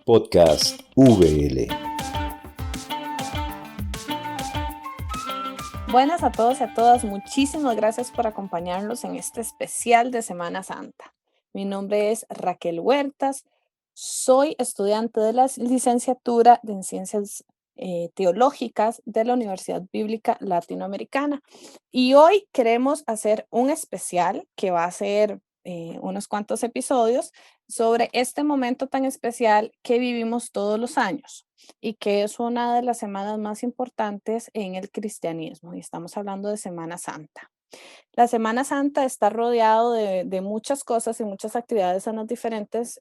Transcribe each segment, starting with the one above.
Podcast VL. Buenas a todos y a todas, muchísimas gracias por acompañarnos en este especial de Semana Santa. Mi nombre es Raquel Huertas, soy estudiante de la licenciatura en Ciencias Teológicas de la Universidad Bíblica Latinoamericana y hoy queremos hacer un especial que va a ser unos cuantos episodios sobre este momento tan especial que vivimos todos los años y que es una de las semanas más importantes en el cristianismo, y estamos hablando de Semana Santa. La Semana Santa está rodeado de muchas cosas y muchas actividades en las diferentes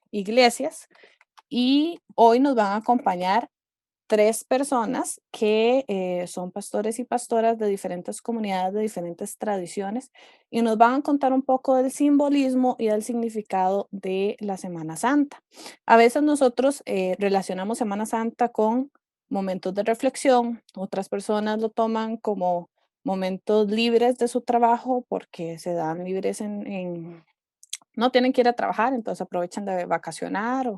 iglesias, y hoy nos van a acompañar tres personas que son pastores y pastoras de diferentes comunidades, de diferentes tradiciones, y nos van a contar un poco del simbolismo y del significado de la Semana Santa. A veces nosotros relacionamos Semana Santa con momentos de reflexión, otras personas lo toman como momentos libres de su trabajo porque se dan libres no tienen que ir a trabajar, entonces aprovechan de vacacionar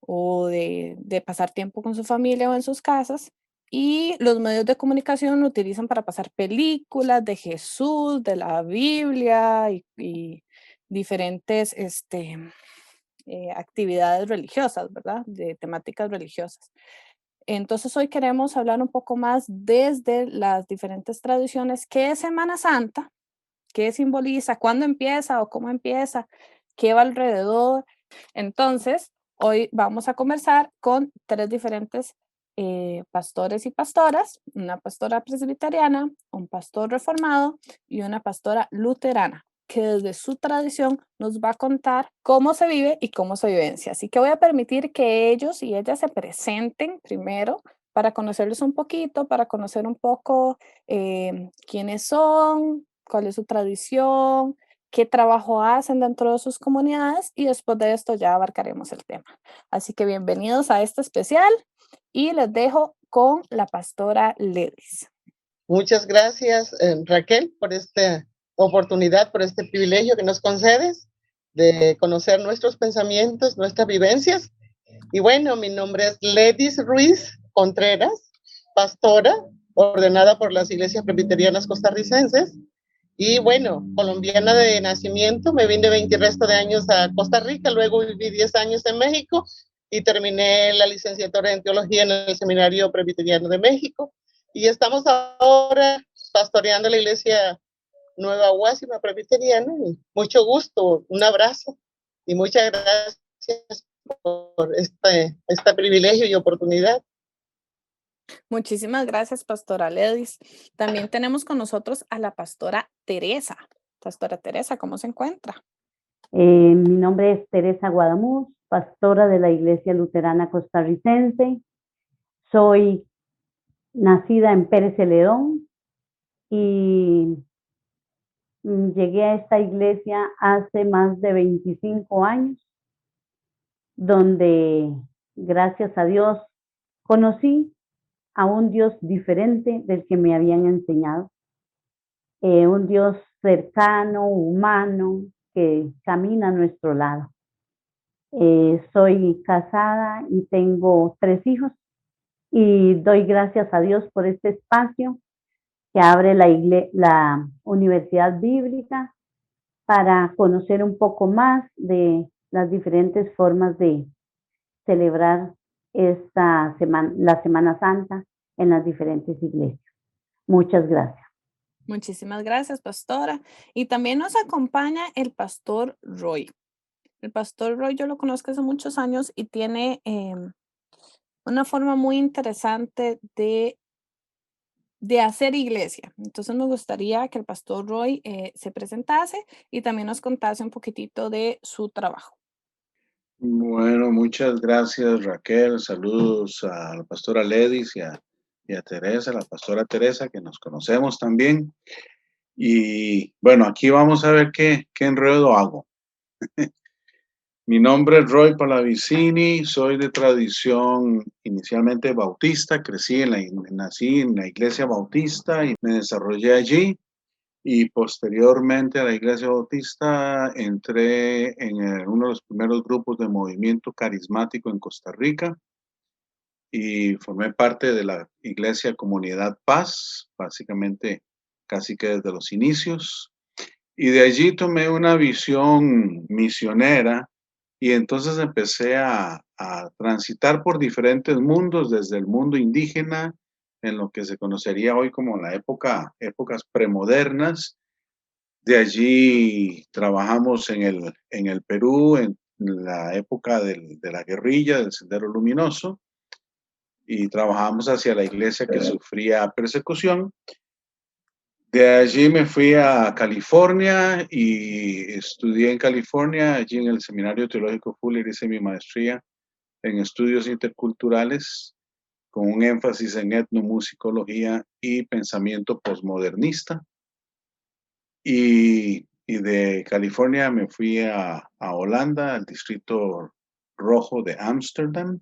o de pasar tiempo con su familia o en sus casas. Y los medios de comunicación lo utilizan para pasar películas de Jesús, de la Biblia y diferentes actividades religiosas, ¿verdad? De temáticas religiosas. Entonces hoy queremos hablar un poco más desde las diferentes tradiciones. ¿Qué es Semana Santa? ¿Qué simboliza? ¿Cuándo empieza o cómo empieza? ¿Qué va alrededor? Entonces, hoy vamos a conversar con tres diferentes pastores y pastoras, una pastora presbiteriana, un pastor reformado y una pastora luterana, que desde su tradición nos va a contar cómo se vive y cómo se vivencia. Así que voy a permitir que ellos y ellas se presenten primero para conocerlos un poquito, para conocer un poco quiénes son, cuál es su tradición, qué trabajo hacen dentro de sus comunidades, y después de esto ya abarcaremos el tema. Así que bienvenidos a este especial y les dejo con la pastora Ledis. Muchas gracias, Raquel, por esta oportunidad, por este privilegio que nos concedes de conocer nuestros pensamientos, nuestras vivencias. Y bueno, mi nombre es Ledis Ruiz Contreras, pastora ordenada por las iglesias presbiterianas costarricenses. Y bueno, colombiana de nacimiento, me vine 20 y resto de años a Costa Rica, luego viví 10 años en México y terminé la licenciatura en teología en el Seminario Presbiteriano de México. Y estamos ahora pastoreando la iglesia Nueva Guásima Presbiteriana. Mucho gusto, un abrazo y muchas gracias por este privilegio y oportunidad. Muchísimas gracias, pastora Ledis. También tenemos con nosotros a la pastora Teresa. Pastora Teresa, ¿cómo se encuentra? Mi nombre es Teresa Guadamuz, pastora de la Iglesia Luterana Costarricense. Soy nacida en Pérez Celedón y llegué a esta iglesia hace más de 25 años, donde, gracias a Dios, conocí a un Dios diferente del que me habían enseñado. Un Dios cercano, humano, que camina a nuestro lado. Soy casada y tengo 3 hijos y doy gracias a Dios por este espacio que abre la Universidad Bíblica para conocer un poco más de las diferentes formas de celebrar la Semana Santa en las diferentes iglesias. Muchas gracias. Muchísimas gracias, pastora. Y también nos acompaña el pastor Roy. El pastor Roy yo lo conozco hace muchos años y tiene una forma muy interesante de hacer iglesia. Entonces me gustaría que el pastor Roy se presentase y también nos contase un poquitito de su trabajo. Bueno, muchas gracias, Raquel. Saludos a la pastora Ledis y a Teresa, la pastora Teresa, que nos conocemos también. Y bueno, aquí vamos a ver qué enredo hago. Mi nombre es Roy Palavicini, soy de tradición inicialmente bautista, nací en la iglesia bautista y me desarrollé allí. y posteriormente a la Iglesia Bautista entré en uno de los primeros grupos de movimiento carismático en Costa Rica y formé parte de la Iglesia Comunidad Paz, básicamente casi que desde los inicios. Y de allí tomé una visión misionera y entonces empecé a transitar por diferentes mundos, desde el mundo indígena, en lo que se conocería hoy como épocas premodernas. De allí trabajamos en el Perú, en la época de la guerrilla, del Sendero Luminoso, y trabajamos hacia la iglesia que sufría persecución. De allí me fui a California y estudié en California, allí en el Seminario Teológico Fuller hice mi maestría en estudios interculturales con un énfasis en etnomusicología y pensamiento posmodernista. Y de California me fui a Holanda, al distrito rojo de Ámsterdam.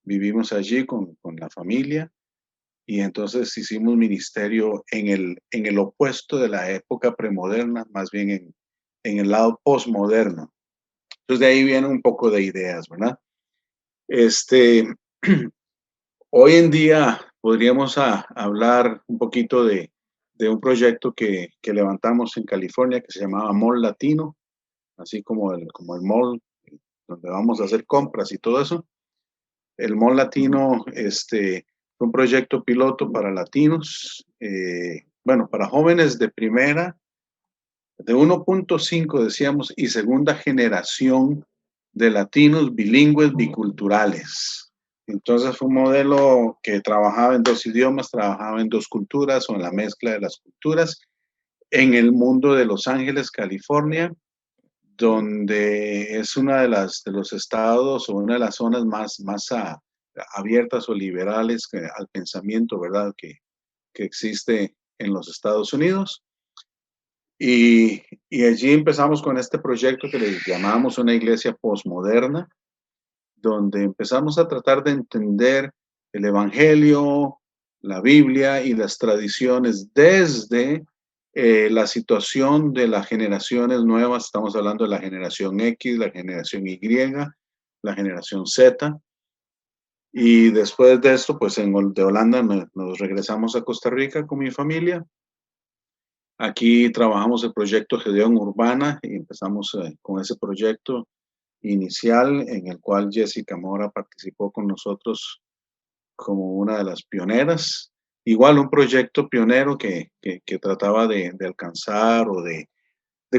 Vivimos allí con la familia. Y entonces hicimos ministerio en el opuesto de la época premoderna, más bien en el lado posmoderno. Entonces de ahí viene un poco de ideas, ¿verdad? Hoy en día podríamos hablar un poquito de un proyecto que levantamos en California que se llamaba Mall Latino, así como el mall donde vamos a hacer compras y todo eso. El Mall Latino, fue un proyecto piloto para latinos, bueno, para jóvenes de primera, de 1.5 decíamos, y segunda generación de latinos bilingües biculturales. Entonces fue un modelo que trabajaba en 2 idiomas, trabajaba en 2 culturas o en la mezcla de las culturas en el mundo de Los Ángeles, California, donde es una de los estados o una de las zonas más abiertas o liberales al pensamiento, ¿verdad? Que existe en los Estados Unidos. Y allí empezamos con este proyecto que le llamamos una iglesia posmoderna, donde empezamos a tratar de entender el Evangelio, la Biblia y las tradiciones desde la situación de las generaciones nuevas. Estamos hablando de la generación X, la generación Y, la generación Z. Y después de esto, pues de Holanda nos regresamos a Costa Rica con mi familia. Aquí trabajamos el proyecto Gedeón Urbana y empezamos con ese proyecto inicial en el cual Jessica Mora participó con nosotros como una de las pioneras. Igual un proyecto pionero que trataba de alcanzar o de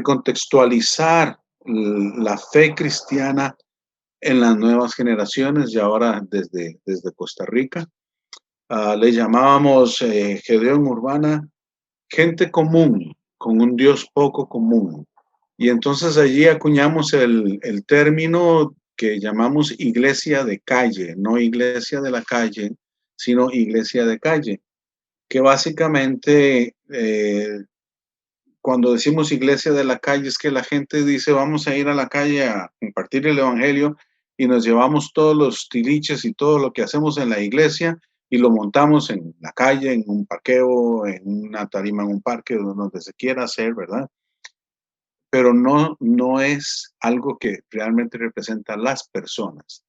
contextualizar la fe cristiana en las nuevas generaciones y ahora desde Costa Rica. Le llamábamos Gedeón Urbana, gente común, con un Dios poco común. Y entonces allí acuñamos el término que llamamos iglesia de calle, no iglesia de la calle, sino iglesia de calle, que básicamente cuando decimos iglesia de la calle es que la gente dice vamos a ir a la calle a compartir el evangelio y nos llevamos todos los tiliches y todo lo que hacemos en la iglesia y lo montamos en la calle, en un parqueo, en una tarima en un parque, donde se quiera hacer, ¿verdad? Pero no es algo que realmente representa a las personas.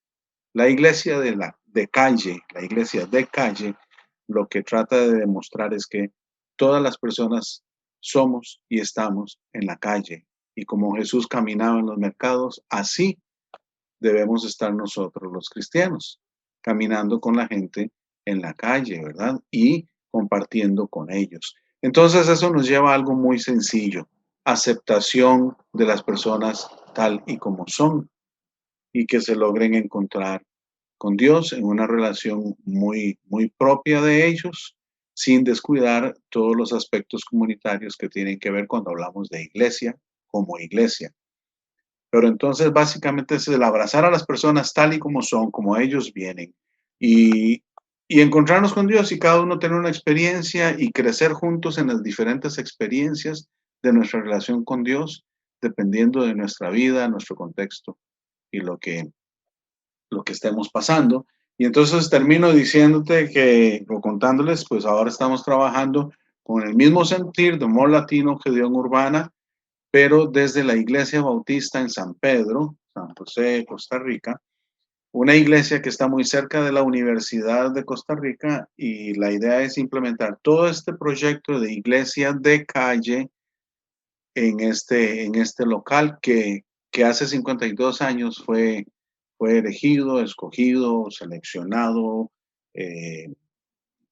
La iglesia de calle, la iglesia de calle, lo que trata de demostrar es que todas las personas somos y estamos en la calle. Y como Jesús caminaba en los mercados, así debemos estar nosotros los cristianos, caminando con la gente en la calle, ¿verdad? Y compartiendo con ellos. Entonces eso nos lleva a algo muy sencillo, aceptación de las personas tal y como son y que se logren encontrar con Dios en una relación muy propia de ellos, sin descuidar todos los aspectos comunitarios que tienen que ver cuando hablamos de iglesia como iglesia. Pero entonces básicamente es el abrazar a las personas tal y como son, como ellos vienen, y encontrarnos con Dios y cada uno tener una experiencia y crecer juntos en las diferentes experiencias de nuestra relación con Dios, dependiendo de nuestra vida, nuestro contexto y lo que estemos pasando. Y entonces termino diciéndote o contándoles, pues ahora estamos trabajando con el mismo sentir de humor latino que dio en Urbana, pero desde la Iglesia Bautista en San Pedro, San José, Costa Rica, una iglesia que está muy cerca de la Universidad de Costa Rica, y la idea es implementar todo este proyecto de iglesia de calle en este local que hace 52 años fue elegido, escogido, seleccionado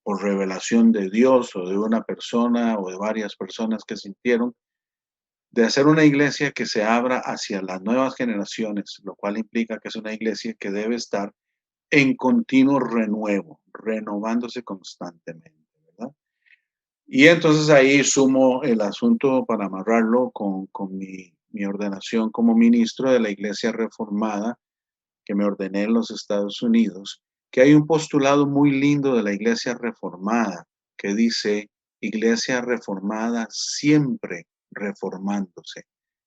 por revelación de Dios o de una persona o de varias personas que sintieron de hacer una iglesia que se abra hacia las nuevas generaciones, lo cual implica que es una iglesia que debe estar en continuo renuevo, renovándose constantemente, ¿verdad? Y entonces ahí sumo el asunto para amarrarlo con mi ordenación como ministro de la Iglesia Reformada, que me ordené en los Estados Unidos, que hay un postulado muy lindo de la Iglesia Reformada que dice: Iglesia Reformada siempre reformándose.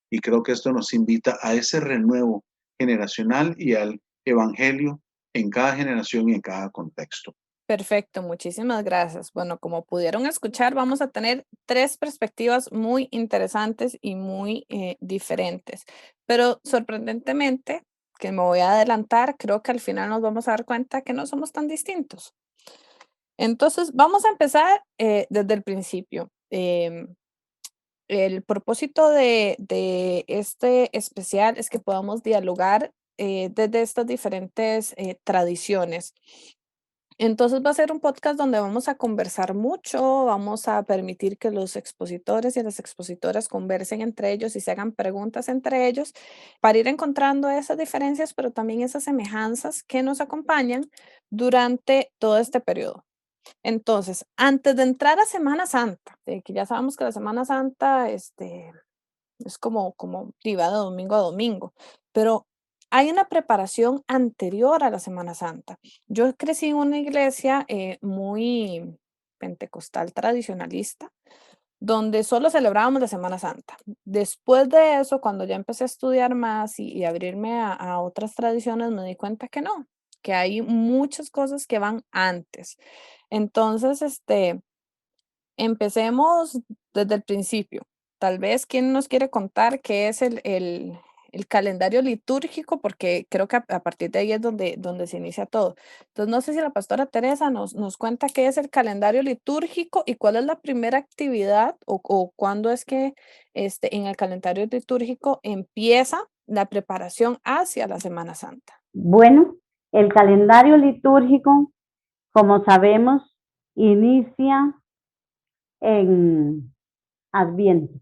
Y creo que esto nos invita a ese renuevo generacional y al evangelio en cada generación y en cada contexto. Perfecto, muchísimas gracias. Bueno, como pudieron escuchar, vamos a tener 3 perspectivas muy interesantes y muy diferentes, pero sorprendentemente, que me voy a adelantar, creo que al final nos vamos a dar cuenta que no somos tan distintos. Entonces, vamos a empezar desde el principio. El propósito de este especial es que podamos dialogar desde estas diferentes tradiciones. Entonces va a ser un podcast donde vamos a conversar mucho, vamos a permitir que los expositores y las expositoras conversen entre ellos y se hagan preguntas entre ellos para ir encontrando esas diferencias, pero también esas semejanzas que nos acompañan durante todo este periodo. Entonces, antes de entrar a Semana Santa, que ya sabemos que la Semana Santa es como va de domingo a domingo, pero hay una preparación anterior a la Semana Santa. Yo crecí en una iglesia muy pentecostal tradicionalista, donde solo celebrábamos la Semana Santa. Después de eso, cuando ya empecé a estudiar más y abrirme a otras tradiciones, me di cuenta que no, que hay muchas cosas que van antes. Entonces, empecemos desde el principio. Tal vez, ¿quién nos quiere contar qué es el calendario litúrgico? Porque creo que a partir de ahí es donde se inicia todo. Entonces, no sé si la pastora Teresa nos cuenta qué es el calendario litúrgico y cuál es la primera actividad o cuándo es que en el calendario litúrgico empieza la preparación hacia la Semana Santa. Bueno, el calendario litúrgico, como sabemos, inicia en Adviento.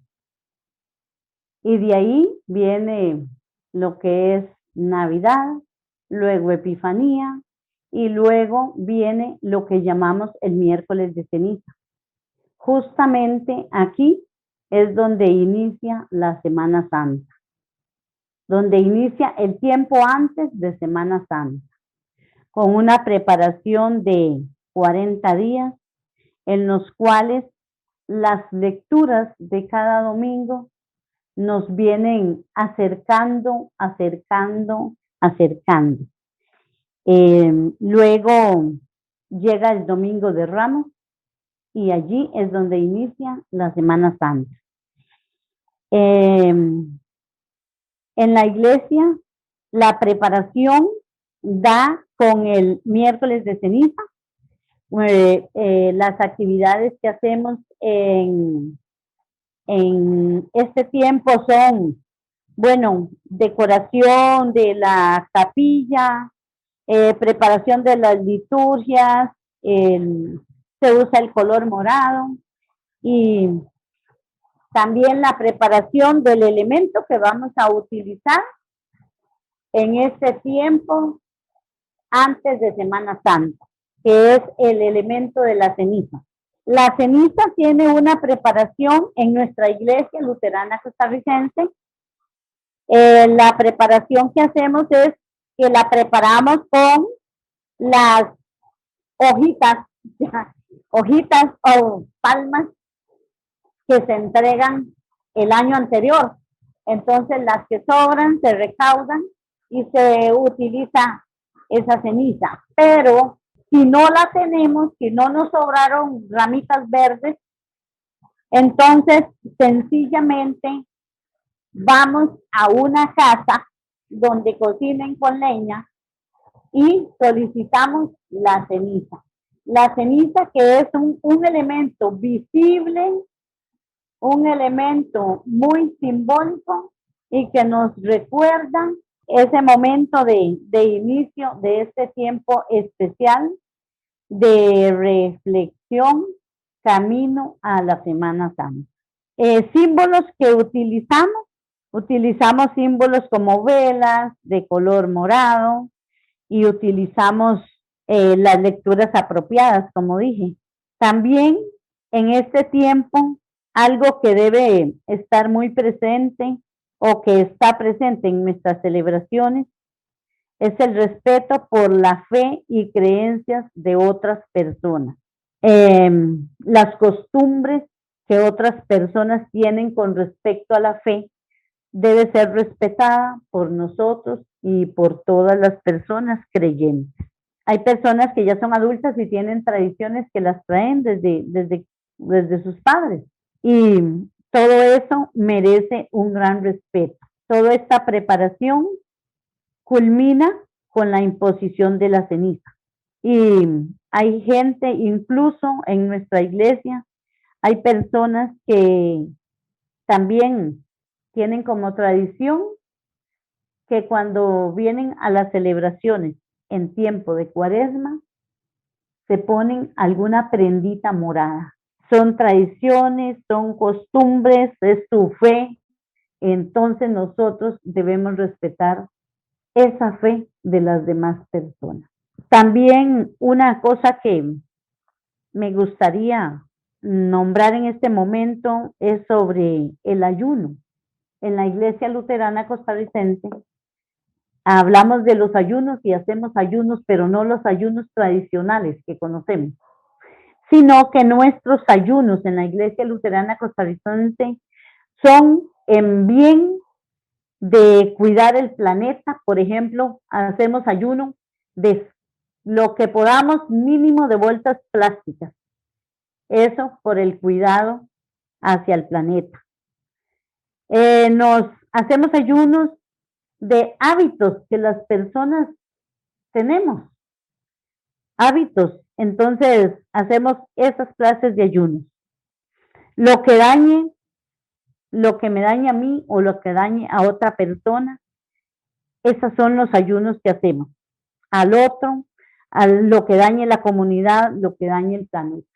Y de ahí viene lo que es Navidad, luego Epifanía, y luego viene lo que llamamos el miércoles de ceniza. Justamente aquí es donde inicia la Semana Santa, donde inicia el tiempo antes de Semana Santa, con una preparación de 40 días en los cuales las lecturas de cada domingo nos vienen acercando. Luego llega el Domingo de Ramos y allí es donde inicia la Semana Santa. En la iglesia, la preparación da con el miércoles de ceniza. Las actividades que hacemos en este tiempo son, bueno, decoración de la capilla, preparación de las liturgias, se usa el color morado y también la preparación del elemento que vamos a utilizar en este tiempo antes de Semana Santa, que es el elemento de la ceniza. La ceniza tiene una preparación en nuestra iglesia luterana costarricense. La preparación que hacemos es que la preparamos con las hojitas o palmas que se entregan el año anterior. Entonces las que sobran se recaudan y se utiliza esa ceniza. Pero si no la tenemos, si no nos sobraron ramitas verdes, Entonces, sencillamente, vamos a una casa donde cocinen con leña y solicitamos la ceniza. La ceniza, que es un elemento visible, un elemento muy simbólico y que nos recuerda ese momento de inicio de este tiempo especial de reflexión camino a la Semana Santa. Símbolos que utilizamos símbolos como velas de color morado y utilizamos las lecturas apropiadas, como dije. También en este tiempo, algo que debe estar muy presente o que está presente en nuestras celebraciones es el respeto por la fe y creencias de otras personas. Las costumbres que otras personas tienen con respecto a la fe debe ser respetada por nosotros y por todas las personas creyentes. Hay personas que ya son adultas y tienen tradiciones que las traen desde sus padres. Y todo eso merece un gran respeto. Toda esta preparación culmina con la imposición de la ceniza. Y hay gente, incluso en nuestra iglesia, hay personas que también tienen como tradición que cuando vienen a las celebraciones en tiempo de Cuaresma, se ponen alguna prendita morada. Son tradiciones, son costumbres, es su fe. Entonces nosotros debemos respetar esa fe de las demás personas. También una cosa que me gustaría nombrar en este momento es sobre el ayuno. En la Iglesia Luterana Costarricense hablamos de los ayunos y hacemos ayunos, pero no los ayunos tradicionales que conocemos, sino que nuestros ayunos en la Iglesia Luterana Costarricense son en bien de cuidar el planeta. Por ejemplo, hacemos ayuno de lo que podamos, mínimo de bolsas plásticas. Eso por el cuidado hacia el planeta. Nos hacemos ayunos de hábitos que las personas tenemos. Hábitos. Entonces, hacemos esas clases de ayunos. Lo que me dañe a mí o lo que dañe a otra persona, esos son los ayunos que hacemos. Al otro, a lo que dañe la comunidad, lo que dañe el planeta.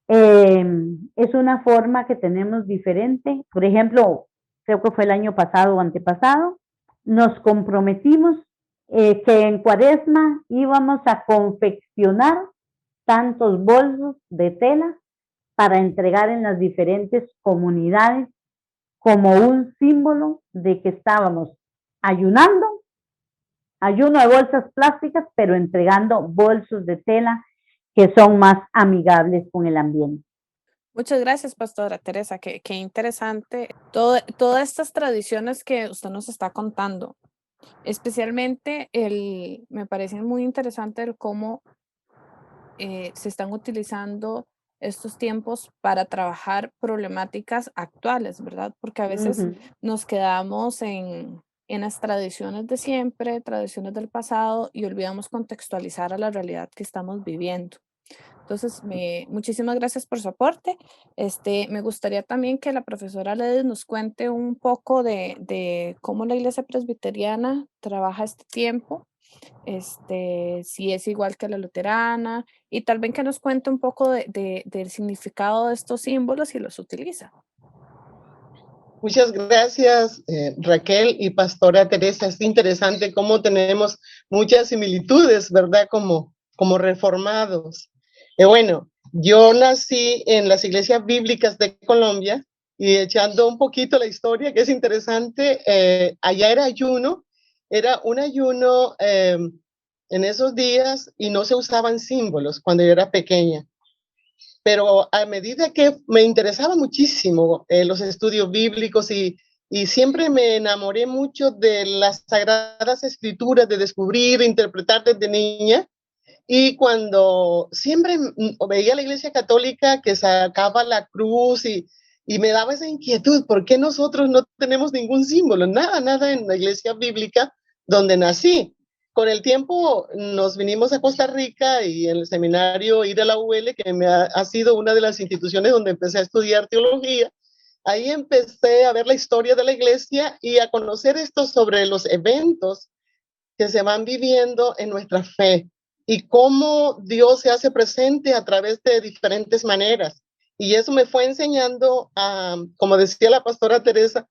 Es una forma que tenemos diferente. Por ejemplo, creo que fue el año pasado o antepasado, nos comprometimos que en Cuaresma íbamos a confeccionar tantos bolsos de tela para entregar en las diferentes comunidades como un símbolo de que estábamos ayuno de bolsas plásticas, pero entregando bolsos de tela que son más amigables con el ambiente. Muchas gracias, Pastora Teresa. Qué interesante todas estas tradiciones que usted nos está contando. Especialmente me parece muy interesante el cómo se están utilizando estos tiempos para trabajar problemáticas actuales, ¿verdad? Porque a veces nos quedamos en las tradiciones de siempre, tradiciones del pasado, y olvidamos contextualizar a la realidad que estamos viviendo. Entonces, muchísimas gracias por su aporte. Me gustaría también que la profesora Ledis nos cuente un poco de cómo la Iglesia Presbiteriana trabaja este tiempo, si es igual que la luterana, y tal vez que nos cuente un poco del significado de estos símbolos y los utiliza. Muchas gracias, Raquel y Pastora Teresa. Es interesante cómo tenemos muchas similitudes, ¿verdad? Como reformados. Bueno, yo nací en las iglesias bíblicas de Colombia y echando un poquito la historia, que es interesante, allá era un ayuno en esos días y no se usaban símbolos cuando yo era pequeña. Pero a medida que me interesaba muchísimo los estudios bíblicos y siempre me enamoré mucho de las Sagradas Escrituras, de descubrir, interpretar desde niña. Y cuando siempre veía la Iglesia Católica que sacaba la cruz y Y me daba esa inquietud, ¿por qué nosotros no tenemos ningún símbolo? Nada en la iglesia bíblica donde nací. Con el tiempo nos vinimos a Costa Rica y en el seminario ir a la UL, que ha sido una de las instituciones donde empecé a estudiar teología. Ahí empecé a ver la historia de la iglesia y a conocer esto sobre los eventos que se van viviendo en nuestra fe y cómo Dios se hace presente a través de diferentes maneras. Y eso me fue enseñando a, como decía la pastora Teresa,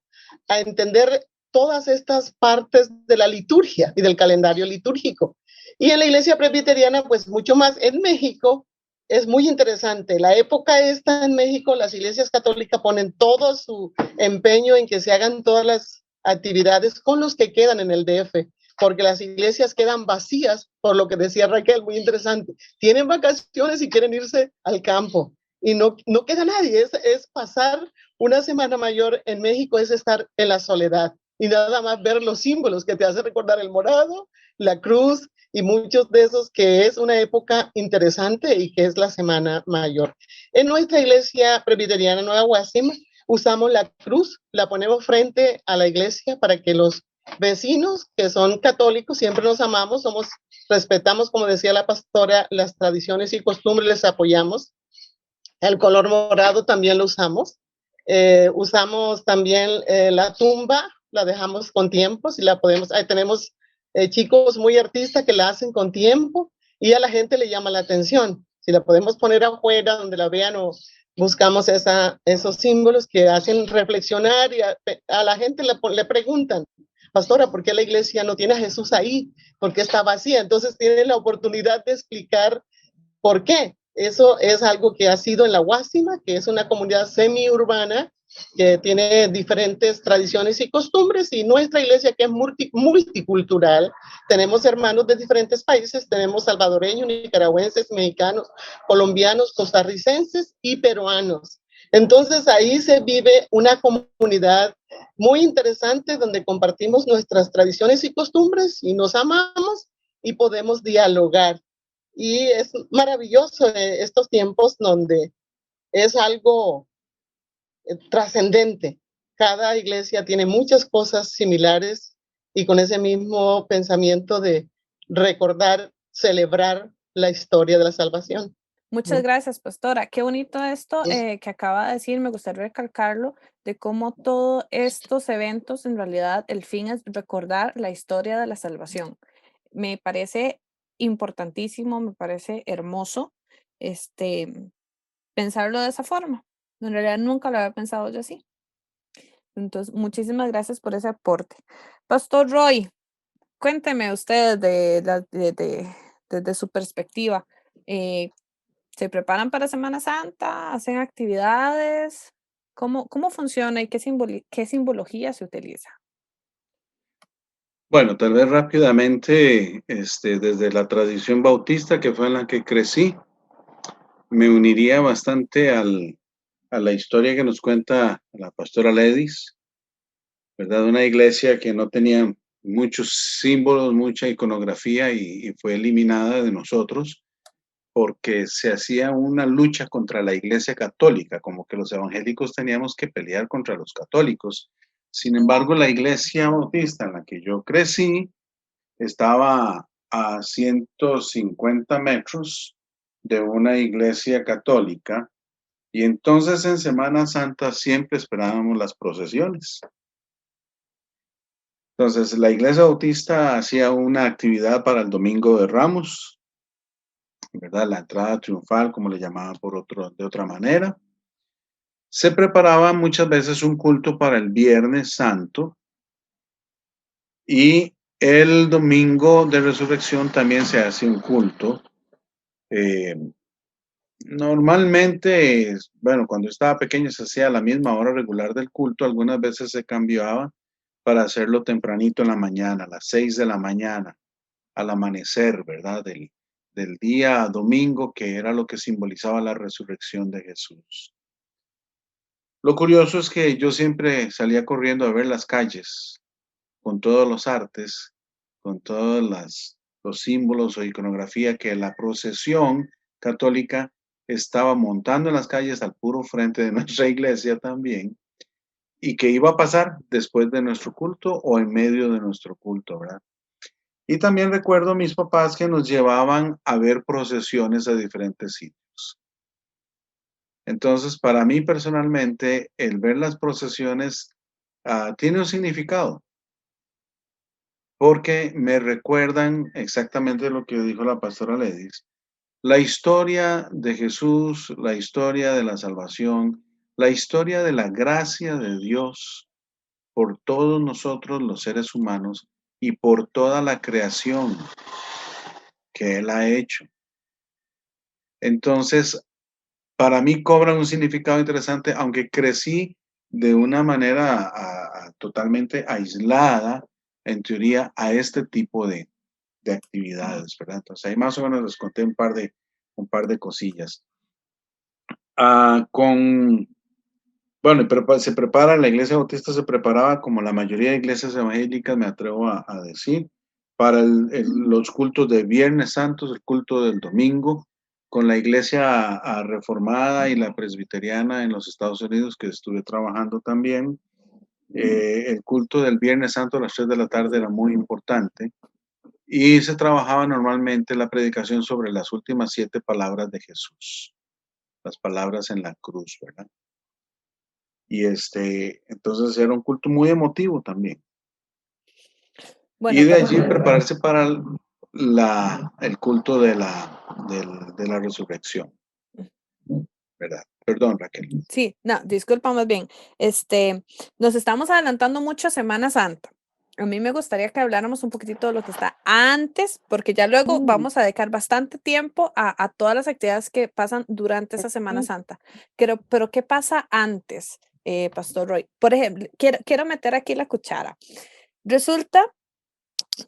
a entender todas estas partes de la liturgia y del calendario litúrgico. Y en la iglesia presbiteriana, pues mucho más. En México es muy interesante. La época esta en México, las iglesias católicas ponen todo su empeño en que se hagan todas las actividades con los que quedan en el DF, porque las iglesias quedan vacías, por lo que decía Raquel, muy interesante. Tienen vacaciones y quieren irse al campo y no queda nadie. Es pasar una semana mayor en México, es estar en la soledad y nada más ver los símbolos que te hacen recordar el morado, la cruz y muchos de esos, que es una época interesante y que es la Semana Mayor. En nuestra iglesia presbiteriana Nueva Guasima usamos la cruz, la ponemos frente a la iglesia para que los vecinos que son católicos siempre nos amamos, respetamos, como decía la pastora, las tradiciones y costumbres, les apoyamos. El color morado también lo usamos. Usamos también la tumba, la dejamos con tiempo, si la podemos, ahí tenemos chicos muy artistas que la hacen con tiempo y a la gente le llama la atención. Si la podemos poner afuera donde la vean, o buscamos esos símbolos que hacen reflexionar y a la gente le preguntan, pastora, ¿por qué la iglesia no tiene a Jesús ahí? ¿Por qué está vacía? Entonces tienen la oportunidad de explicar por qué. Eso es algo que ha sido en la Guasima, que es una comunidad semiurbana que tiene diferentes tradiciones y costumbres, y nuestra iglesia, que es multicultural, tenemos hermanos de diferentes países, tenemos salvadoreños, nicaragüenses, mexicanos, colombianos, costarricenses y peruanos. Entonces ahí se vive una comunidad muy interesante donde compartimos nuestras tradiciones y costumbres y nos amamos y podemos dialogar. Y es maravilloso estos tiempos donde es algo trascendente. Cada iglesia tiene muchas cosas similares y con ese mismo pensamiento de recordar, celebrar la historia de la salvación. Muchas gracias, pastora. Qué bonito esto que acaba de decir. Me gustaría recalcarlo, de cómo todos estos eventos, en realidad, el fin es recordar la historia de la salvación. Me parece importantísimo, me parece hermoso pensarlo de esa forma. En realidad nunca lo había pensado yo así. Entonces, muchísimas gracias por ese aporte. Pastor Roy, cuénteme usted desde su perspectiva. ¿Se preparan para Semana Santa? ¿Hacen actividades? ¿Cómo funciona y qué simbología se utiliza? Bueno, tal vez rápidamente, desde la tradición bautista, que fue en la que crecí, me uniría bastante a la historia que nos cuenta la pastora Ledis, ¿verdad? Una iglesia que no tenía muchos símbolos, mucha iconografía y fue eliminada de nosotros porque se hacía una lucha contra la iglesia católica, como que los evangélicos teníamos que pelear contra los católicos. Sin embargo, la iglesia bautista en la que yo crecí estaba a 150 metros de una iglesia católica, y entonces en Semana Santa siempre esperábamos las procesiones. Entonces la iglesia bautista hacía una actividad para el Domingo de Ramos, ¿verdad? La entrada triunfal, como le llamaban de otra manera. Se preparaba muchas veces un culto para el Viernes Santo, y el Domingo de Resurrección también se hace un culto. Normalmente, bueno, cuando estaba pequeño se hacía a la misma hora regular del culto, algunas veces se cambiaba para hacerlo tempranito en la mañana, a las 6 de la mañana, al amanecer, ¿verdad? Del día domingo, que era lo que simbolizaba la resurrección de Jesús. Lo curioso es que yo siempre salía corriendo a ver las calles, con todos los artes, con todos los símbolos o iconografía que la procesión católica estaba montando en las calles al puro frente de nuestra iglesia también, y que iba a pasar después de nuestro culto o en medio de nuestro culto, ¿verdad? Y también recuerdo a mis papás que nos llevaban a ver procesiones a diferentes sitios. Entonces, para mí personalmente, el ver las procesiones tiene un significado, porque me recuerdan exactamente lo que dijo la pastora Ledis, la historia de Jesús, la historia de la salvación, la historia de la gracia de Dios por todos nosotros los seres humanos y por toda la creación que Él ha hecho. Entonces, para mí cobran un significado interesante, aunque crecí de una manera totalmente aislada, en teoría, a este tipo de actividades, ¿verdad? Entonces, ahí más o menos les conté un par de cosillas. Bueno, se prepara, la iglesia bautista se preparaba como la mayoría de iglesias evangélicas, me atrevo a decir, para los cultos de Viernes Santos, el culto del domingo, con la iglesia reformada y la presbiteriana en los Estados Unidos, que estuve trabajando también. El culto del Viernes Santo a las 3 de la tarde era muy importante y se trabajaba normalmente la predicación sobre las últimas 7 palabras de Jesús, las palabras en la cruz, ¿verdad? Y entonces era un culto muy emotivo también. Y Bueno, de para allí prepararse para el culto de la resurrección, ¿verdad? Perdón, Raquel. sí, no, disculpa más bien. Nos estamos adelantando mucho a Semana Santa. A mí me gustaría que habláramos un poquitito de lo que está antes, porque ya luego vamos a dedicar bastante tiempo a todas las actividades que pasan durante esa Semana Santa. Pero ¿qué pasa antes, Pastor Roy? Por ejemplo, quiero meter aquí la cuchara. Resulta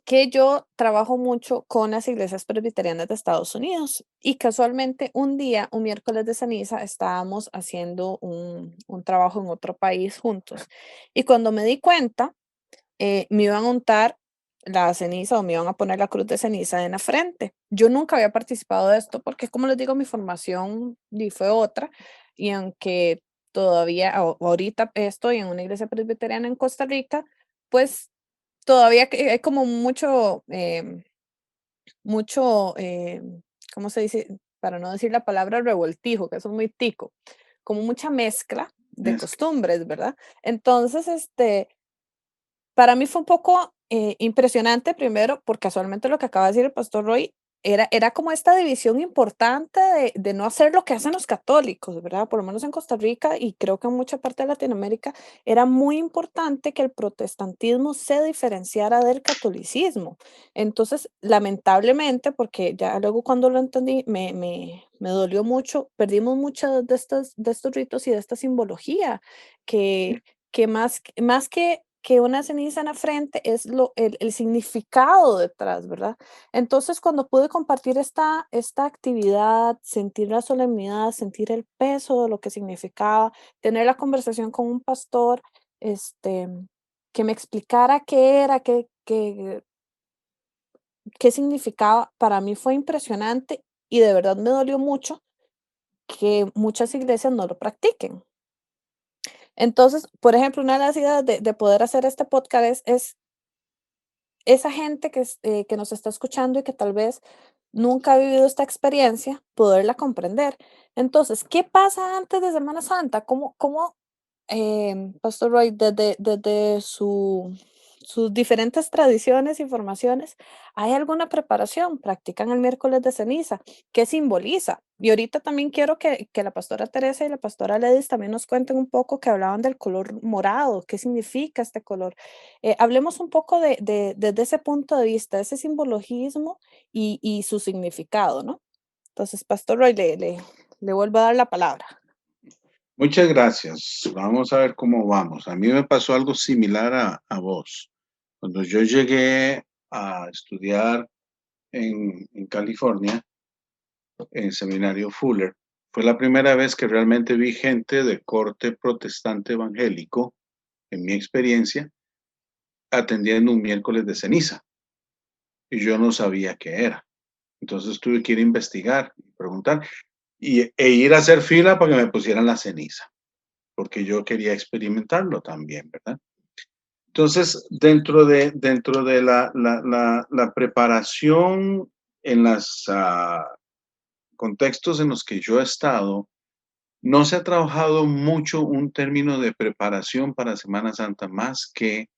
que yo trabajo mucho con las iglesias presbiterianas de Estados Unidos y casualmente un día, un miércoles de ceniza, estábamos haciendo un trabajo en otro país juntos y cuando me di cuenta, me iban a untar la ceniza o me iban a poner la cruz de ceniza en la frente. Yo nunca había participado de esto porque, como les digo, mi formación fue otra y aunque todavía ahorita estoy en una iglesia presbiteriana en Costa Rica, pues todavía que hay como ¿cómo se dice? Para no decir la palabra revoltijo, que eso es muy tico, como mucha mezcla de Es costumbres, ¿verdad? Entonces, para mí fue un poco impresionante, primero, porque casualmente lo que acaba de decir el pastor Roy era como esta división importante de no hacer lo que hacen los católicos, ¿verdad? Por lo menos en Costa Rica y creo que en mucha parte de Latinoamérica era muy importante que el protestantismo se diferenciara del catolicismo. Entonces, lamentablemente, porque ya luego cuando lo entendí, me dolió mucho, perdimos muchos de estos ritos y de esta simbología que más que una ceniza en la frente es el significado detrás, ¿verdad? Entonces, cuando pude compartir esta actividad, sentir la solemnidad, sentir el peso de lo que significaba, tener la conversación con un pastor, este, que me explicara qué era, qué significaba, para mí fue impresionante y de verdad me dolió mucho que muchas iglesias no lo practiquen. Entonces, por ejemplo, una de las ideas de poder hacer este podcast es esa gente que nos está escuchando y que tal vez nunca ha vivido esta experiencia, poderla comprender. Entonces, ¿qué pasa antes de Semana Santa? Pastor Roy, desde sus diferentes tradiciones y formaciones, ¿hay alguna preparación? ¿Practican el miércoles de ceniza? ¿Qué simboliza? Y ahorita también quiero que la pastora Teresa y la pastora Ledis también nos cuenten un poco que hablaban del color morado, qué significa este color. Hablemos un poco desde ese punto de vista, ese simbologismo y su significado, ¿no? Entonces, Pastor Roy, le vuelvo a dar la palabra. Muchas gracias. Vamos a ver cómo vamos. A mí me pasó algo similar a vos. Cuando yo llegué a estudiar en California, en Seminario Fuller, fue la primera vez que realmente vi gente de corte protestante evangélico, en mi experiencia, atendiendo un miércoles de ceniza. Y yo no sabía qué era. Entonces tuve que ir a investigar y preguntar. e ir a hacer fila para que me pusieran la ceniza, porque yo quería experimentarlo también, ¿verdad? Entonces, dentro de la preparación en los contextos en los que yo he estado, no se ha trabajado mucho un término de preparación para Semana Santa, más que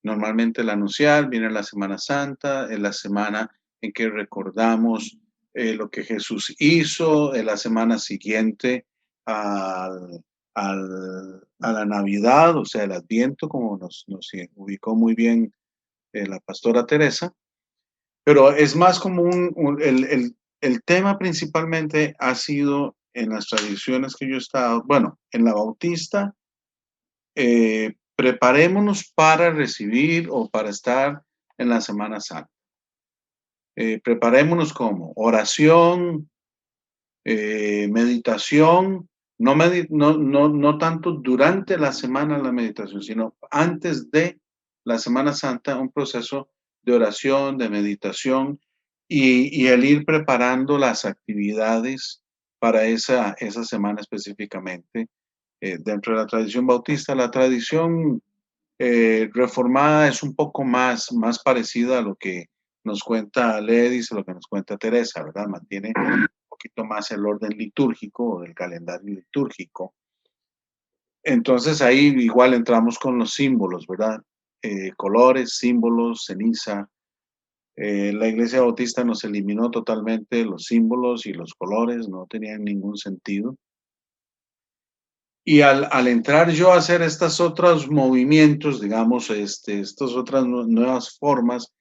normalmente el anunciar, viene la Semana Santa, es la semana en que recordamos lo que Jesús hizo, en la semana siguiente al, a la Navidad, o sea, el Adviento, como nos ubicó muy bien la pastora Teresa, pero es más como el tema principalmente ha sido en las tradiciones que yo he estado, bueno, en la Bautista, preparémonos para recibir o para estar en la Semana Santa. Preparémonos como oración, meditación, no tanto durante la semana la meditación, sino antes de la Semana Santa, un proceso de oración, de meditación y el ir preparando las actividades para esa semana específicamente. Dentro de la tradición bautista, la tradición reformada es un poco más parecida a lo que nos cuenta Ledis, a lo que nos cuenta Teresa, ¿verdad? Mantiene un poquito más el orden litúrgico o del calendario litúrgico. Entonces ahí igual entramos con los símbolos, ¿verdad? Colores, símbolos, ceniza. La Iglesia Bautista nos eliminó totalmente los símbolos y los colores, no tenían ningún sentido. Y al entrar yo a hacer estos otros movimientos, digamos, estas otras nuevas formas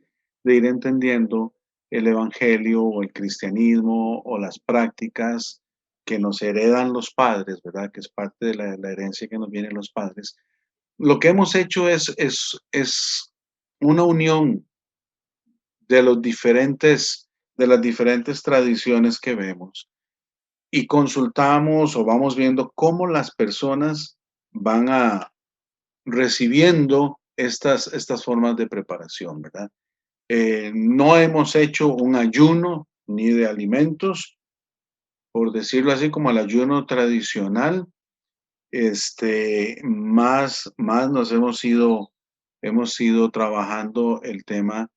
de ir entendiendo el evangelio o el cristianismo o las prácticas que nos heredan los padres, ¿verdad? Que es parte de la herencia que nos vienen los padres. Lo que hemos hecho es una unión de de las diferentes tradiciones que vemos y consultamos o vamos viendo cómo las personas van recibiendo estas formas de preparación, ¿verdad? No hemos hecho un ayuno ni de alimentos, por decirlo así, como el ayuno tradicional. Más nos hemos ido trabajando el tema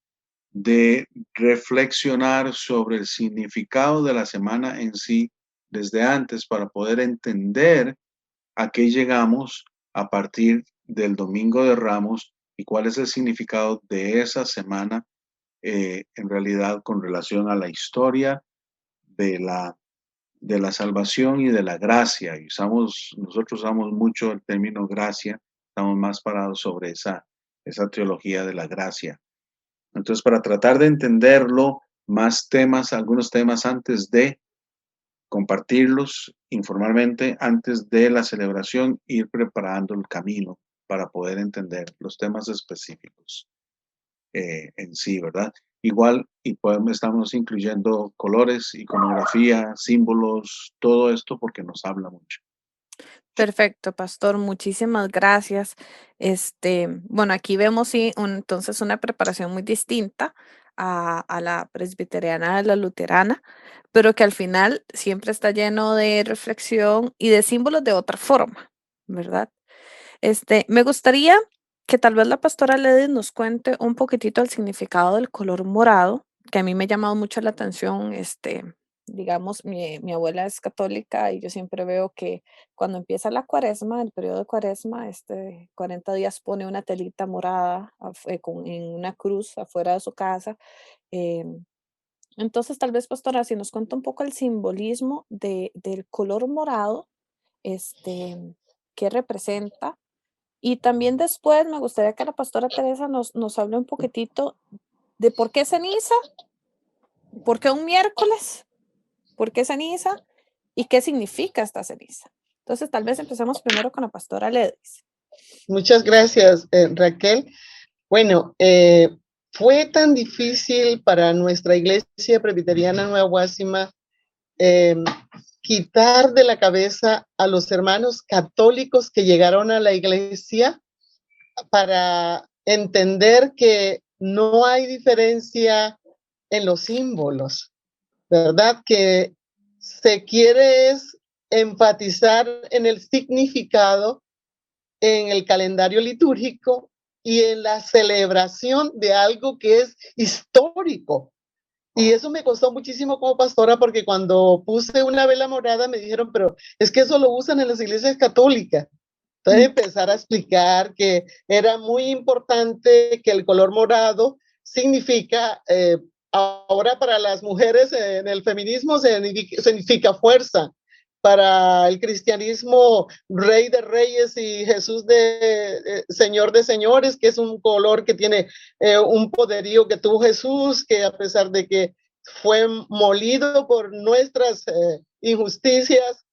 de reflexionar sobre el significado de la semana en sí desde antes para poder entender a qué llegamos a partir del Domingo de Ramos y cuál es el significado de esa semana en realidad con relación a la historia de la salvación y de la gracia. Y nosotros usamos mucho el término gracia, estamos más parados sobre esa teología de la gracia. Entonces, para tratar de entenderlo, algunos temas antes de compartirlos informalmente, antes de la celebración, ir preparando el camino para poder entender los temas específicos en sí, ¿verdad? Igual, estamos incluyendo colores, iconografía, símbolos, todo esto porque nos habla mucho. Perfecto, pastor, muchísimas gracias. Bueno, aquí vemos sí, entonces una preparación muy distinta a la presbiteriana, a la luterana, pero que al final siempre está lleno de reflexión y de símbolos de otra forma, ¿verdad? Me gustaría que tal vez la pastora Ledy nos cuente un poquitito el significado del color morado, que a mí me ha llamado mucho la atención. Digamos, mi abuela es católica y yo siempre veo que cuando empieza la cuaresma, el periodo de cuaresma, 40 días pone una telita morada en una cruz afuera de su casa. em, entonces, tal vez, pastora, si nos cuenta un poco el simbolismo del color morado, este, qué representa, y también después me gustaría que la pastora Teresa nos hable un poquitito de por qué ceniza, por qué un miércoles, por qué ceniza y qué significa esta ceniza. Entonces, tal vez empecemos primero con la pastora Ledis. Muchas gracias, Raquel. Bueno, fue tan difícil para nuestra iglesia presbiteriana Nueva Guásima quitar de la cabeza a los hermanos católicos que llegaron a la iglesia para entender que no hay diferencia en los símbolos, ¿verdad? Que se quiere es enfatizar en el significado, en el calendario litúrgico y en la celebración de algo que es histórico. Y eso me costó muchísimo como pastora, porque cuando puse una vela morada me dijeron, pero es que eso lo usan en las iglesias católicas. Entonces empezar a explicar que era muy importante, que el color morado significa, ahora para las mujeres en el feminismo significa fuerza, para el cristianismo Rey de Reyes y Jesús de Señor de Señores, que es un color que tiene un poderío que tuvo Jesús, que a pesar de que fue molido por nuestras injusticias,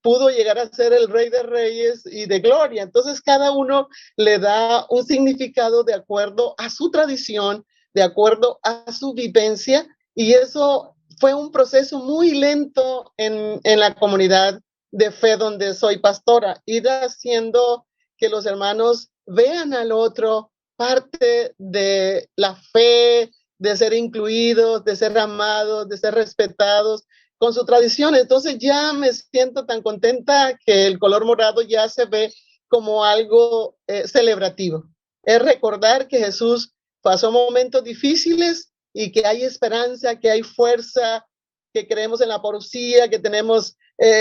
pudo llegar a ser el Rey de Reyes y de Gloria. Entonces cada uno le da un significado de acuerdo a su tradición, de acuerdo a su vivencia, y eso fue un proceso muy lento en la comunidad de fe donde soy pastora, ir haciendo que los hermanos vean al otro parte de la fe, de ser incluidos, de ser amados, de ser respetados con su tradición. Entonces ya me siento tan contenta que el color morado ya se ve como algo celebrativo. Es recordar que Jesús pasó momentos difíciles y que hay esperanza, que hay fuerza, que creemos en la parucía, que tenemos,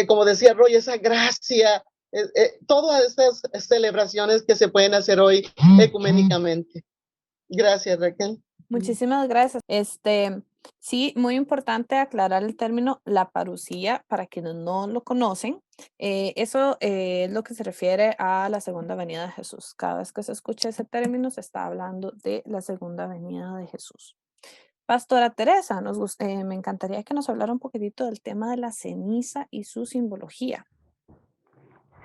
como decía Roy, esa gracia, todas estas celebraciones que se pueden hacer hoy ecuménicamente. Gracias, Raquel. Muchísimas gracias. Sí, muy importante aclarar el término la parucía para quienes no lo conocen. Eso es lo que se refiere a la segunda venida de Jesús. Cada vez que se escucha ese término, se está hablando de la segunda venida de Jesús. Pastora Teresa, me encantaría que nos hablara un poquitito del tema de la ceniza y su simbología.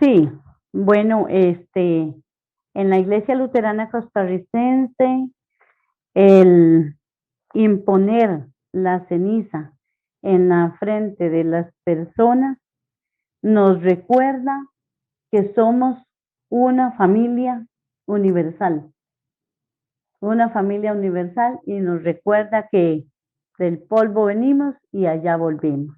Sí, bueno, en la Iglesia Luterana Costarricense, el imponer la ceniza en la frente de las personas nos recuerda que somos una familia universal y nos recuerda que del polvo venimos y allá volvemos.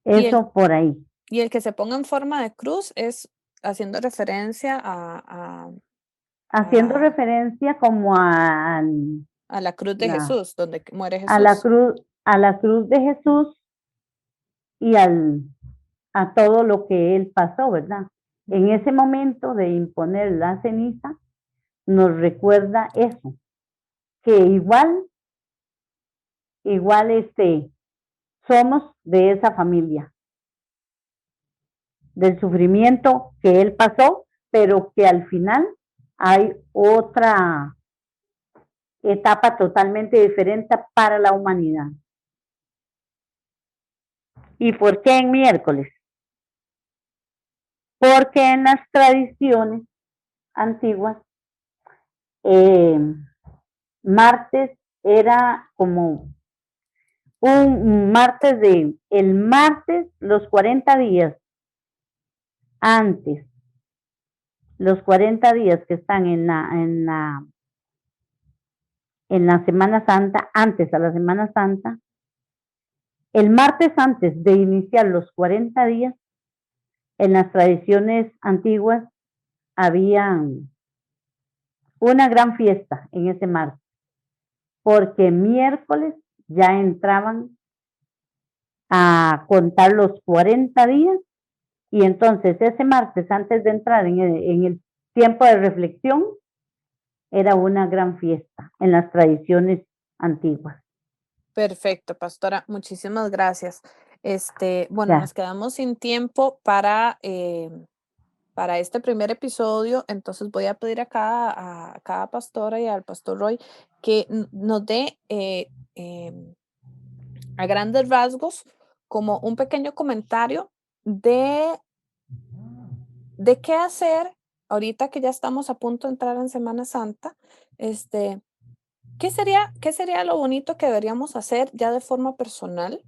Eso por ahí. Y el que se ponga en forma de cruz es haciendo referencia a referencia como a la cruz de Jesús, donde muere Jesús. A la cruz de Jesús y a todo lo que él pasó, ¿verdad? En ese momento de imponer la ceniza, nos recuerda eso, que igual somos de esa familia, del sufrimiento que él pasó, pero que al final hay otra etapa totalmente diferente para la humanidad. ¿Y por qué en miércoles? Porque en las tradiciones antiguas, martes era como un martes el martes, los 40 días antes, los 40 días que están en la Semana Santa, antes a la Semana Santa, el martes antes de iniciar los 40 días, en las tradiciones antiguas había una gran fiesta en ese martes, porque miércoles ya entraban a contar los 40 días y entonces ese martes antes de entrar en el tiempo de reflexión era una gran fiesta en las tradiciones antiguas. Perfecto, pastora, muchísimas gracias. Bueno, nos quedamos sin tiempo para este primer episodio, entonces voy a pedir a cada pastora y al pastor Roy que nos dé a grandes rasgos como un pequeño comentario de qué hacer ahorita que ya estamos a punto de entrar en Semana Santa. ¿Qué sería lo bonito que deberíamos hacer ya de forma personal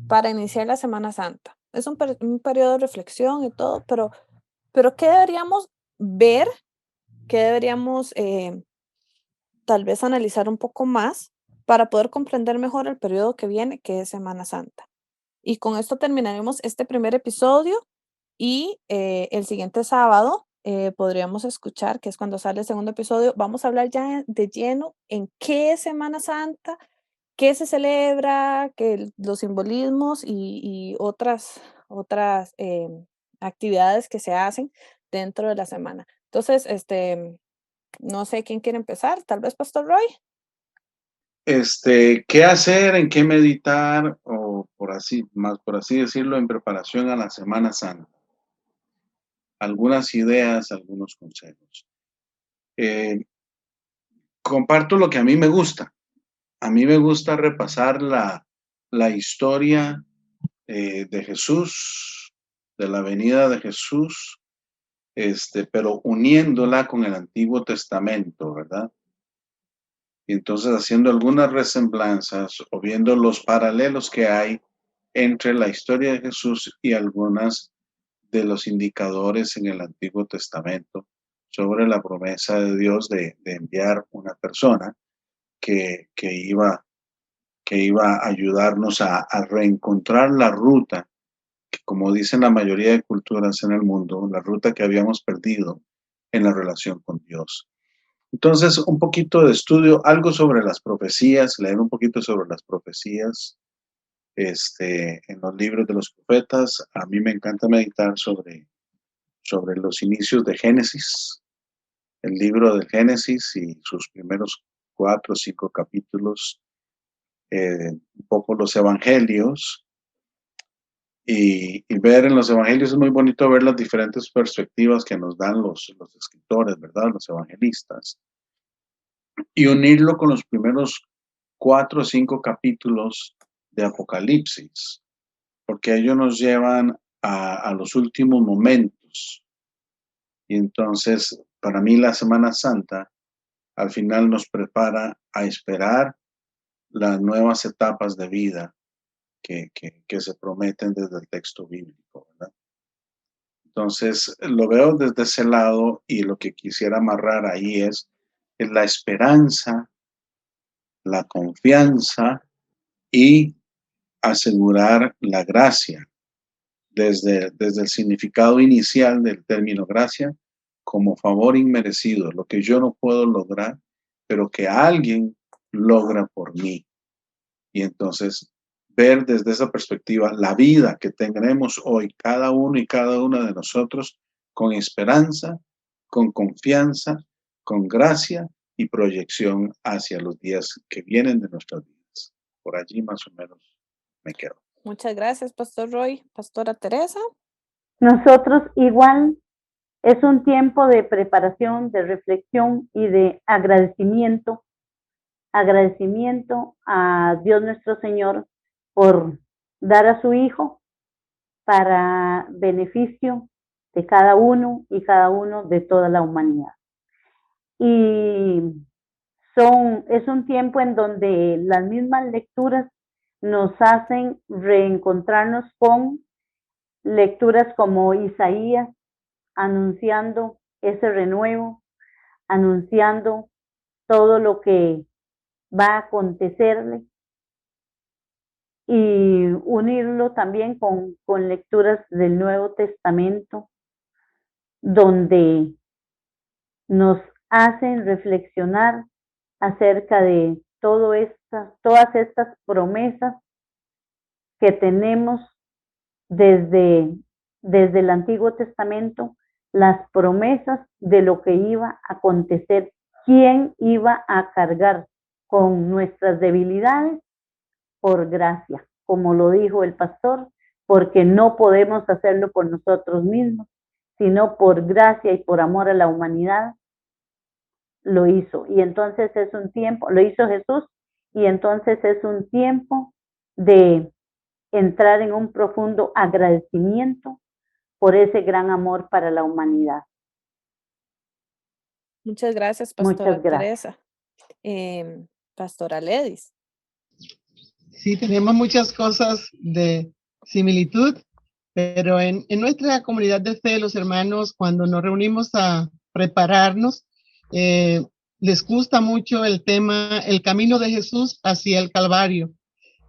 para iniciar la Semana Santa? Es un periodo de reflexión y todo, pero ¿qué deberíamos ver? ¿Qué deberíamos tal vez analizar un poco más para poder comprender mejor el periodo que viene, que es Semana Santa. Y con esto terminaremos este primer episodio y el siguiente sábado podríamos escuchar, que es cuando sale el segundo episodio, vamos a hablar ya de lleno en qué es Semana Santa, qué se celebra, los simbolismos y otras actividades que se hacen dentro de la semana. Entonces, no sé quién quiere empezar, tal vez Pastor Roy. ¿Qué hacer, en qué meditar, o por así decirlo, en preparación a la Semana Santa? Algunas ideas, algunos consejos. Comparto lo que a mí me gusta. A mí me gusta repasar la historia de Jesús, de la venida de Jesús, pero uniéndola con el Antiguo Testamento, ¿verdad? Y entonces haciendo algunas resemblanzas o viendo los paralelos que hay entre la historia de Jesús y algunas de los indicadores en el Antiguo Testamento sobre la promesa de Dios de enviar una persona que iba a ayudarnos a reencontrar la ruta, que como dicen la mayoría de culturas en el mundo, la ruta que habíamos perdido en la relación con Dios. Entonces, un poquito de estudio, algo sobre las profecías, leer un poquito sobre las profecías en los libros de los profetas. A mí me encanta meditar sobre los inicios de Génesis, el libro de Génesis y sus primeros 4 o 5 capítulos, un poco los evangelios, y ver en los evangelios es muy bonito ver las diferentes perspectivas que nos dan los escritores, ¿verdad? Los evangelistas, y unirlo con los primeros 4 o 5 capítulos de Apocalipsis, porque ellos nos llevan a los últimos momentos. Y entonces, para mí la Semana Santa al final nos prepara a esperar las nuevas etapas de vida que se prometen desde el texto bíblico, ¿verdad? Entonces, lo veo desde ese lado, y lo que quisiera amarrar ahí es la esperanza, la confianza y asegurar la gracia desde el significado inicial del término gracia como favor inmerecido, lo que yo no puedo lograr, pero que alguien logra por mí. Y entonces ver desde esa perspectiva la vida que tendremos hoy cada uno y cada una de nosotros con esperanza, con confianza, con gracia y proyección hacia los días que vienen de nuestras vidas. Por allí más o menos me quedo. Muchas gracias, Pastor Roy. Pastora Teresa. Nosotros igual es un tiempo de preparación, de reflexión y de agradecimiento. Agradecimiento a Dios nuestro Señor por dar a su Hijo para beneficio de cada uno y cada uno de toda la humanidad. Y es un tiempo en donde las mismas lecturas nos hacen reencontrarnos con lecturas como Isaías, anunciando ese renuevo, anunciando todo lo que va a acontecerle, y unirlo también con lecturas del Nuevo Testamento, donde nos hacen reflexionar acerca de todas estas promesas que tenemos desde el Antiguo Testamento, las promesas de lo que iba a acontecer, quién iba a cargar con nuestras debilidades por gracia, como lo dijo el pastor, porque no podemos hacerlo por nosotros mismos, sino por gracia y por amor a la humanidad lo hizo. Y entonces es un tiempo, lo hizo Jesús, y entonces es un tiempo de entrar en un profundo agradecimiento por ese gran amor para la humanidad. Muchas gracias, Pastora Muchas gracias. Teresa. Pastora Ledis. Sí, tenemos muchas cosas de similitud, pero en nuestra comunidad de fe, los hermanos, cuando nos reunimos a prepararnos, les gusta mucho el tema, el camino de Jesús hacia el Calvario.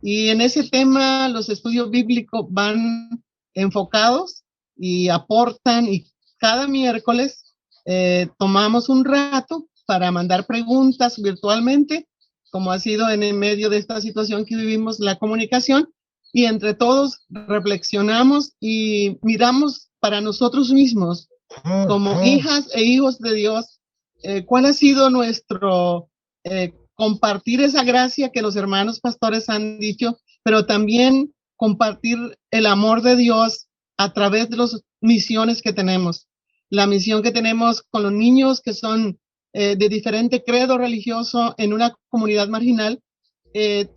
Y en ese tema los estudios bíblicos van enfocados y aportan, y cada miércoles tomamos un rato para mandar preguntas virtualmente, como ha sido en el medio de esta situación que vivimos, la comunicación, y entre todos reflexionamos y miramos para nosotros mismos, como hijas e hijos de Dios, cuál ha sido nuestro compartir esa gracia que los hermanos pastores han dicho, pero también compartir el amor de Dios a través de las misiones que tenemos. La misión que tenemos con los niños que son de diferente credo religioso en una comunidad marginal,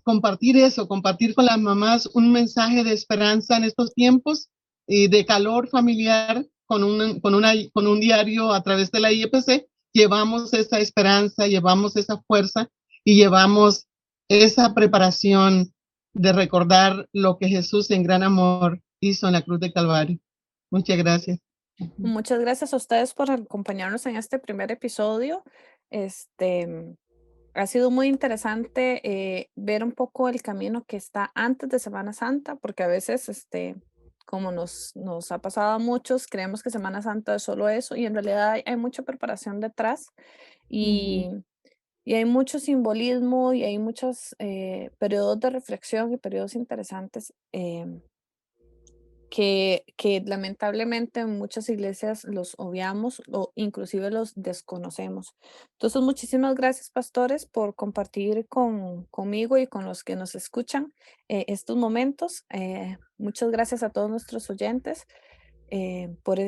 compartir eso, compartir con las mamás un mensaje de esperanza en estos tiempos y de calor familiar con un diario a través de la IEPC. Llevamos esa esperanza, llevamos esa fuerza y llevamos esa preparación de recordar lo que Jesús en gran amor hizo en la cruz de Calvario. Muchas gracias. Muchas gracias a ustedes por acompañarnos en este primer episodio. Ha sido muy interesante ver un poco el camino que está antes de Semana Santa, porque a veces, como nos ha pasado a muchos, creemos que Semana Santa es solo eso, y en realidad hay mucha preparación detrás, y hay mucho simbolismo, y hay muchos periodos de reflexión y periodos interesantes que lamentablemente en muchas iglesias los obviamos o inclusive los desconocemos. Entonces, muchísimas gracias, pastores, por compartir conmigo y con los que nos escuchan estos momentos. Muchas gracias a todos nuestros oyentes por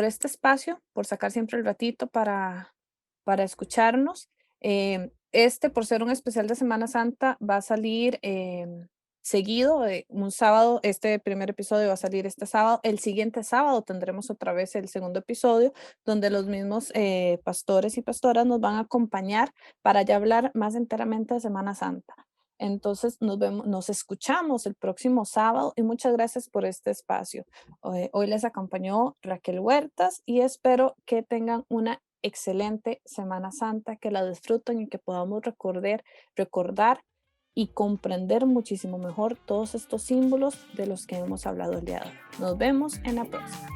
este espacio, por sacar siempre el ratito para escucharnos. Por ser un especial de Semana Santa, va a salir seguido, un sábado. Este primer episodio va a salir este sábado. El siguiente sábado tendremos otra vez el segundo episodio, donde los mismos pastores y pastoras nos van a acompañar para ya hablar más enteramente de Semana Santa. Entonces nos escuchamos el próximo sábado, y muchas gracias por este espacio. Hoy les acompañó Raquel Huertas, y espero que tengan una excelente Semana Santa, que la disfruten y que podamos recordar y comprender muchísimo mejor todos estos símbolos de los que hemos hablado el día de hoy. Nos vemos en la próxima.